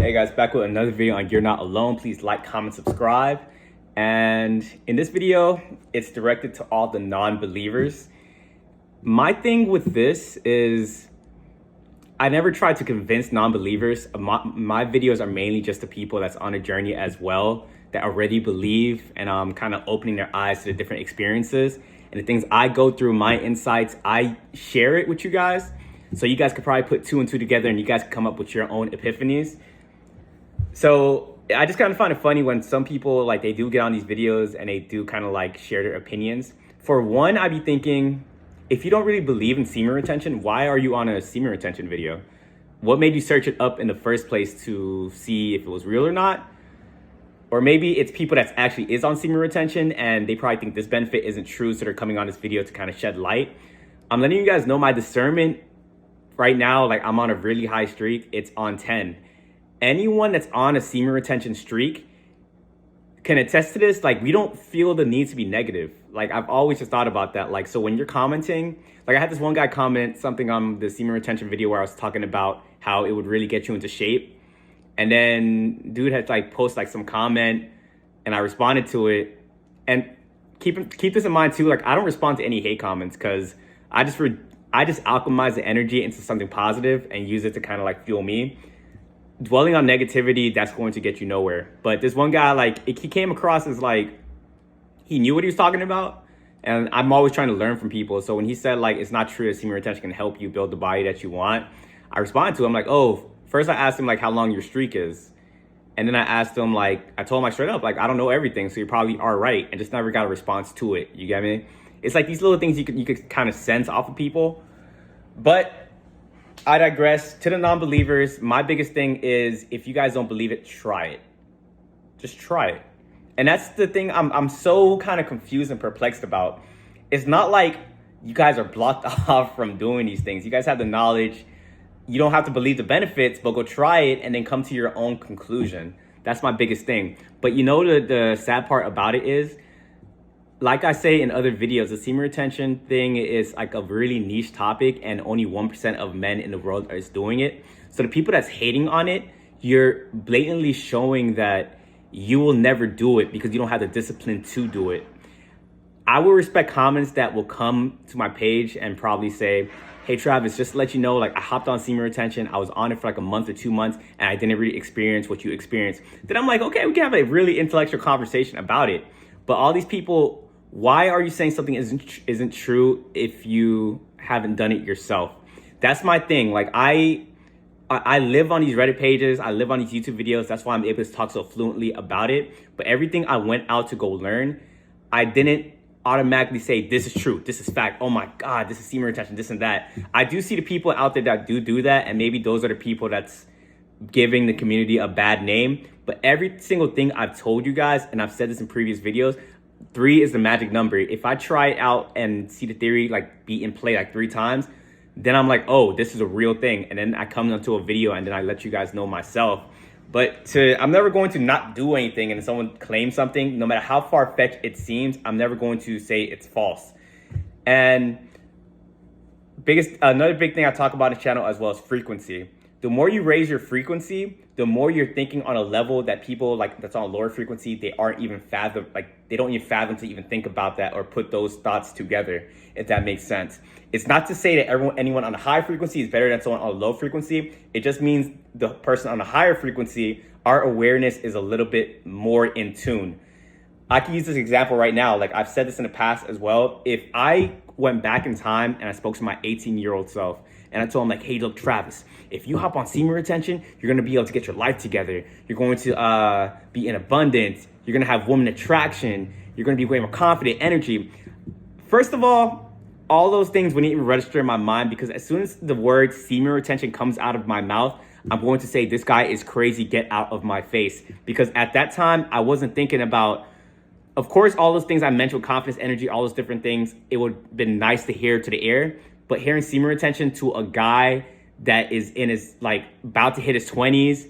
Hey guys, back with another video on You're Not Alone. Please like, comment, subscribe. And in this video, it's directed to all the non-believers. My thing with this is I never try to convince non-believers. My videos are mainly just to people that's on a journey as well, that already believe, and I'm kind of opening their eyes to the different experiences and the things I go through, my insights. I share it with you guys, so you guys could probably put two and two together and you guys can come up with your own epiphanies. So I just kind of find it funny when some people, like, they do get on these videos and they do kind of like share their opinions. For one, I'd be thinking, if you don't really believe in semen retention, why are you on a semen retention video? What made you search it up in the first place to see if it was real or not? Or maybe it's people that actually is on semen retention and they probably think this benefit isn't true, so they're coming on this video to kind of shed light. I'm letting you guys know my discernment right now, like, I'm on a really high streak. It's on 10. Anyone that's on a semen retention streak can attest to this. Like, we don't feel the need to be negative. Like, I've always just thought about that. Like, so when you're commenting, like, I had this one guy comment something on the semen retention video where I was talking about how it would really get you into shape. And then dude had like post like some comment and I responded to it. And keep this in mind too, like, I don't respond to any hate comments because I just alchemize the energy into something positive and use it to kind of like fuel me. Dwelling on negativity, that's going to get you nowhere. But this one guy, like, he came across as like he knew what he was talking about, and I'm always trying to learn from people. So when he said like it's not true that semen retention can help you build the body that you want, I responded to him like, oh, first I asked him like how long your streak is, and then I asked him, like, I told him like straight up, like, I don't know everything, so you probably are right, and just never got a response to it. You get me? It's like these little things you could kind of sense off of people. But I digress. To the non-believers, my biggest thing is, if you guys don't believe it, try it. Just try it. And that's the thing I'm so kind of confused and perplexed about. It's not like you guys are blocked off from doing these things. You guys have the knowledge. You don't have to believe the benefits, but go try it and then come to your own conclusion. That's my biggest thing. But you know, the sad part about it is, like I say in other videos, the semen retention thing is like a really niche topic and only 1% of men in the world is doing it. So the people that's hating on it, you're blatantly showing that you will never do it because you don't have the discipline to do it. I will respect comments that will come to my page and probably say, hey Travis, just to let you know, like, I hopped on semen retention. I was on it for like a month or 2 months and I didn't really experience what you experienced. Then I'm like, okay, we can have a really intellectual conversation about it. But all these people, why are you saying something isn't true if you haven't done it yourself? That's my thing. Like, I live on these Reddit pages. I live on these YouTube videos. That's why I'm able to talk so fluently about it. But everything I went out to go learn, I didn't automatically say, this is true, this is fact, oh my God, this is semen retention, this and that. I do see the people out there that do that, and maybe those are the people that's giving the community a bad name. But every single thing I've told you guys, and I've said this in previous videos, 3 is the magic number. If I try it out and see the theory like be in play like 3 times, then I'm like, oh, this is a real thing. And then I come onto a video and then I let you guys know myself. But I'm never going to not do anything and someone claims something, no matter how far-fetched it seems, I'm never going to say it's false. And another big thing I talk about on the channel as well is frequency. The more you raise your frequency, the more you're thinking on a level that people like that's on a lower frequency, they don't even fathom to even think about that or put those thoughts together, if that makes sense. It's not to say that anyone on a high frequency is better than someone on a low frequency. It just means the person on a higher frequency, our awareness is a little bit more in tune. I can use this example right now. Like, I've said this in the past as well. If I went back in time and I spoke to my 18-year-old self and I told him, like, hey, look, Travis, if you hop on semen retention, you're going to be able to get your life together. You're going to be in abundance. You're going to have woman attraction. You're going to be way more confident, energy. First of all those things wouldn't even register in my mind, because as soon as the word semen retention comes out of my mouth, I'm going to say, this guy is crazy, get out of my face. Because at that time, I wasn't thinking about, of course, all those things I mentioned, confidence, energy, all those different things, it would have been nice to hear to the air. But hearing semen retention to a guy that is in his, like, about to hit his 20s,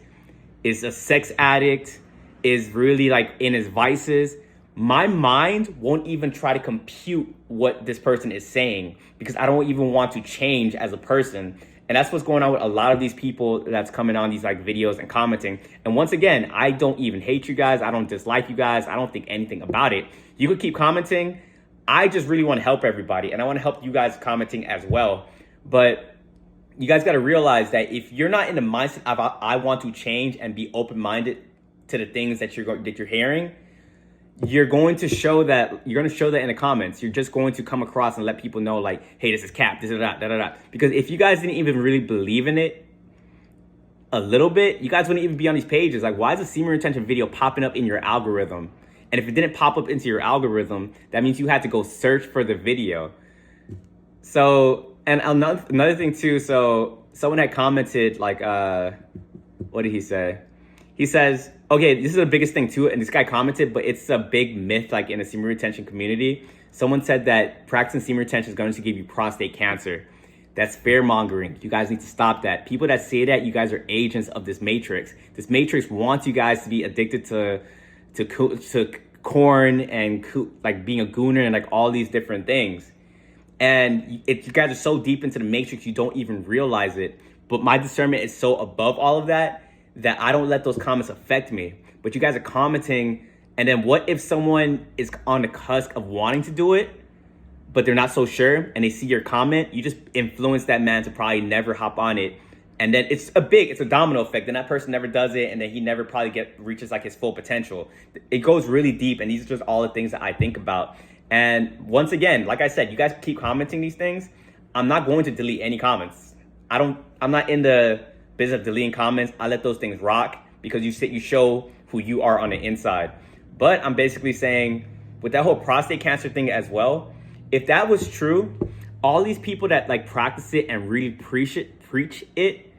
is a sex addict, is really like in his vices, my mind won't even try to compute what this person is saying, because I don't even want to change as a person. And that's what's going on with a lot of these people that's coming on these like videos and commenting. And once again, I don't even hate you guys. I don't dislike you guys. I don't think anything about it. You could keep commenting. I just really want to help everybody, and I want to help you guys commenting as well. But you guys got to realize that if you're not in the mindset of I want to change and be open-minded to the things that you're hearing, you're going to show that in the comments. You're just going to come across and let people know like, hey, this is cap, this is that. Because if you guys didn't even really believe in it a little bit, you guys wouldn't even be on these pages. Like, why is a semen retention video popping up in your algorithm? And if it didn't pop up into your algorithm, that means you had to go search for the video. So, and another thing too, so someone had commented like, what did he say? He says, okay, this is the biggest thing too, and this guy commented, but it's a big myth like in the semen retention community. Someone said that practicing semen retention is going to give you prostate cancer. That's fear mongering. You guys need to stop that. People that say that, you guys are agents of this matrix. This matrix wants you guys to be addicted to corn and like being a gooner and like all these different things. And you guys are so deep into the matrix, you don't even realize it. But my discernment is so above all of that I don't let those comments affect me. But you guys are commenting, and then what if someone is on the cusp of wanting to do it, but they're not so sure, and they see your comment? You just influence that man to probably never hop on it. And then it's a domino effect. Then that person never does it, and then he never probably reaches like his full potential. It goes really deep, and these are just all the things that I think about. And once again, like I said, you guys keep commenting these things. I'm not going to delete any comments. I'm not in the business of deleting comments. I let those things rock because you show who you are on the inside. But I'm basically saying with that whole prostate cancer thing as well, if that was true, all these people that like practice it and really preach it,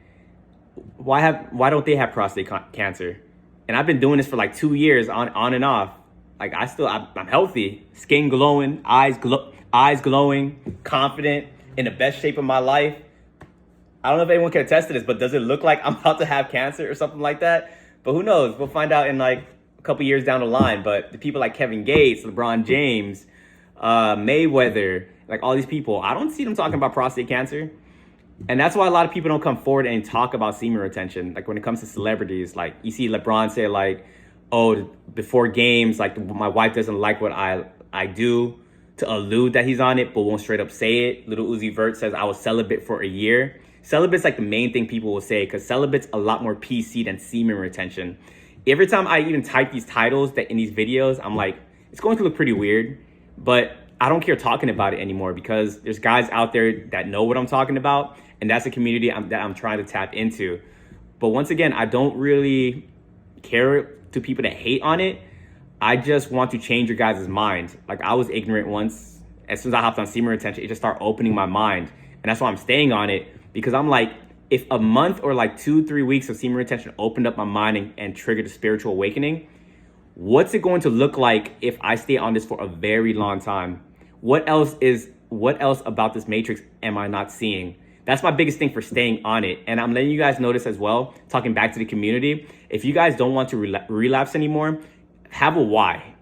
why don't they have prostate cancer? And I've been doing this for like 2 years on and off. Like I'm healthy, skin glowing, eyes glowing, confident, in the best shape of my life. I don't know if anyone can attest to this, but does it look like I'm about to have cancer or something like that? But who knows? We'll find out in like a couple years down the line. But the people like Kevin Gates, LeBron James, Mayweather, like all these people, I don't see them talking about prostate cancer. And that's why a lot of people don't come forward and talk about semen retention. Like when it comes to celebrities, like you see LeBron say like, oh, before games, like my wife doesn't like what I do, to allude that he's on it, but won't straight up say it. Little Uzi Vert says I was celibate for a year. Celibate's like the main thing people will say, because celibate's a lot more PC than semen retention. Every time I even type these titles that in these videos, I'm like, it's going to look pretty weird, but I don't care talking about it anymore because there's guys out there that know what I'm talking about, and that's a community that I'm trying to tap into. But once again, I don't really care to people that hate on it. I just want to change your guys' mind. Like I was ignorant once. As soon as I hopped on semen retention, it just started opening my mind. And that's why I'm staying on it, because I'm like, if a month or like 2-3 weeks of semen retention opened up my mind and triggered a spiritual awakening, what's it going to look like if I stay on this for a very long time? What else about this matrix am I not seeing? That's my biggest thing for staying on it. And I'm letting you guys know this as well, talking back to the community. If you guys don't want to relapse anymore, have a why.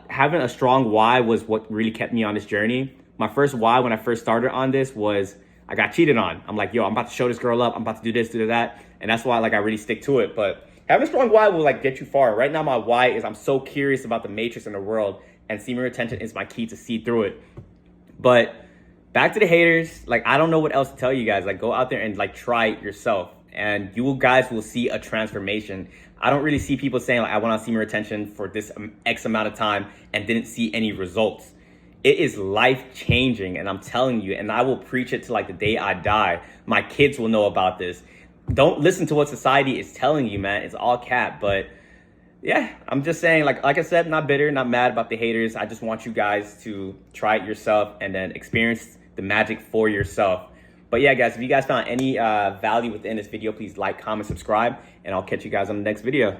Having a strong why was what really kept me on this journey. My first why when I first started on this was I got cheated on. I'm like, yo, I'm about to show this girl up. I'm about to do this, do that. And that's why like I really stick to it. But having a strong why will like get you far. Right now, my why is I'm so curious about the matrix in the world, and semen retention is my key to see through it. But back to the haters, like I don't know what else to tell you guys. Like go out there and like try it yourself, and you guys will see a transformation. I don't really see people saying like I went on semen retention for this X amount of time and didn't see any results. It is life changing, and I'm telling you, and I will preach it to like the day I die. My kids will know about this. Don't listen to what society is telling you, man. It's all cap. But yeah, I'm just saying, like I said, not bitter, not mad about the haters. I just want you guys to try it yourself and then experience the magic for yourself. But yeah, guys, if you guys found any value within this video, please like, comment, subscribe, and I'll catch you guys on the next video.